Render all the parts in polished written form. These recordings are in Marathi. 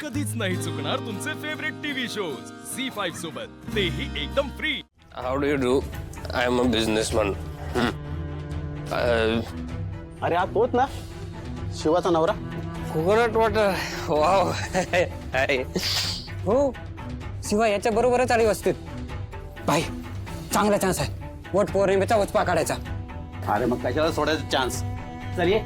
कधीच नाही चुकणार तुमचे फेवरेट टीव्ही शोज झी5 सोबत, तेही एकदम free. How do you do? I am a businessman. अरे हा तोच ना शिवाचा नवरा. Coconut water. वाव. हो शिवा याच्या बरोबरच आली वस्तीत. भाई चांगला चान्स आहे वट पौर्णिमेचा वचपा काढायचा. अरे मग कशाला सोडायचा चान्स. चल ये.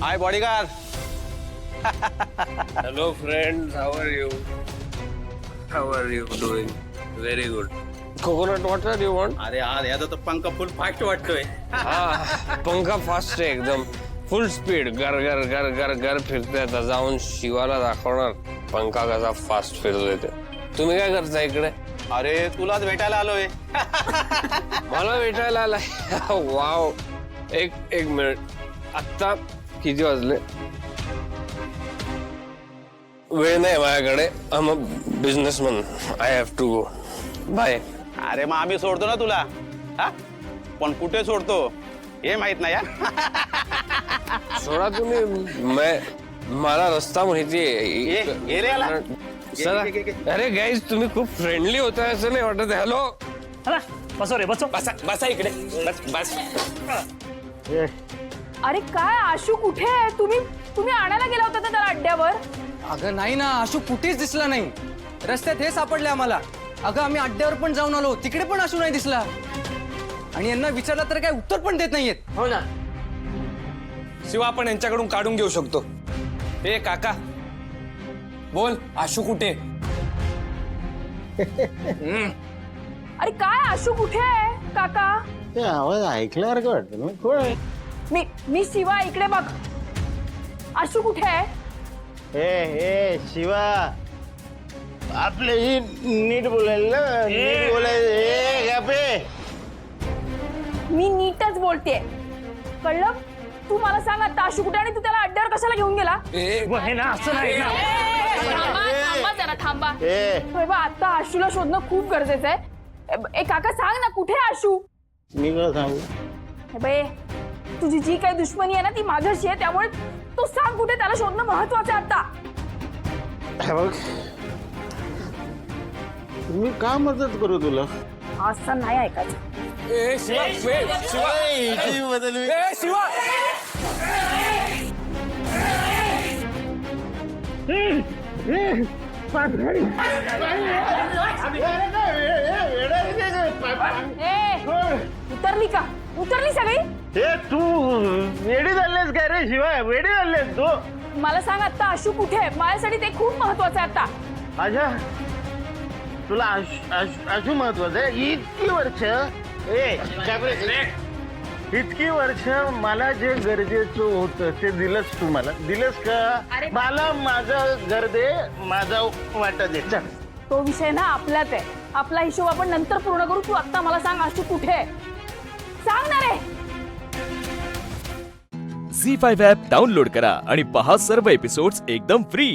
हाय bodyguard. Hello friends, how are you? How are you doing? Very good. Coconut water you want? अरे यार याचा तर पंख फुल फास्ट वाटतोय. हा पंखा फास्ट आहे एकदम. फुल स्पीड गर गर गर गर गर फिरते. आता जाऊन शिवाला दाखवणार पंखा कसा फास्ट फिरतोय ते. तुम्ही काय करता इकडे? अरे तुलाच भेटायला आलोय. मला भेटायला आलाय. वाव. एक मिनिट. आत्ता किती वाजले? वेळ नाही माझ्याकडे. I am a businessman. I have to go. Bye. अरे मग आम्ही सोडतो ना तुला. हा पण कुठे सोडतो हे माहित नाही. सोडा तुम्ही. मला रस्ता माहितीये. ये रे याला. चला. अरे गाईज तुम्ही खूप फ्रेंडली होता असं नाही वाटत. हॅलो बसो रे बसो. बसा इकडे. बस. अरे काय आशू कुठे आहे? तुम्ही आणायला गेला होता त्याला अड्ड्यावर. अगं नाही ना आशू कुठेच दिसला नाही. रस्त्यात हे सापडले आम्हाला. अगं आम्ही अड्ड्यावर पण जाऊन आलो तिकडे पण आशू नाही दिसला. आणि यांना विचारलं तर काय उत्तर पण देत नाहीयेत. हो ना. शिवा आपण यांच्याकडून काढून घेऊ शकतो. ए काका बोल आशू कुठे? अरे काय आशू कुठे आहे काका? ते आवाज ऐकल्यावर वाटतं ना कोण आहे. मी शिवा इकडे बघ. आशू कुठे आहे? ए शिवा आपले ही नीट बोलायला ना. नीट बोलायचं. मी नीटच बोलतेय कळलं. तू मला सांग आता आशू कुठे आणि तू त्याला अड्ड्यावर कशाला घेऊन गेला? हे ना असं नाही ना. थांबा जरा थांबा. बा आता आशूला शोधणं खूप गरजेचं आहे. ए काका सांग ना कुठे आहे आशू? मी काय सांगू. हे बे तुझी जी काही दुश्मनी आहे ना ती माझ्याशी आहे. त्यामुळे तू सांग कुठे. त्याला शोधणं महत्वाचं आहे आता. बघ मी का मदत करू तुला. असं नाही ऐकायचं. उतरली सगळी. हे तू वेडी झालीस काय रे शिवाय. वेडी झालीस तू. मला सांग आता आशू कुठे आहे? माझ्यासाठी ते खूप महत्वाचं आहे आता. अच्छा तुला आशू महत्वाचं आहे. इतकी वर्ष इतकी वर्ष मला जे गरजेचं होतं ते दिलंस तू. मला दिलंस का? मला माझं घर दे. माझा वाटा दे. चल तो विषय ना आपल्यात आहे. आपला हिशोब आपण नंतर पूर्ण करू. तू आता मला सांग आशू कुठे आहे? सांग ना रे. झी5 ॲप डाउनलोड करा आणि पहा सर्व एपिसोड्स एकदम फ्री.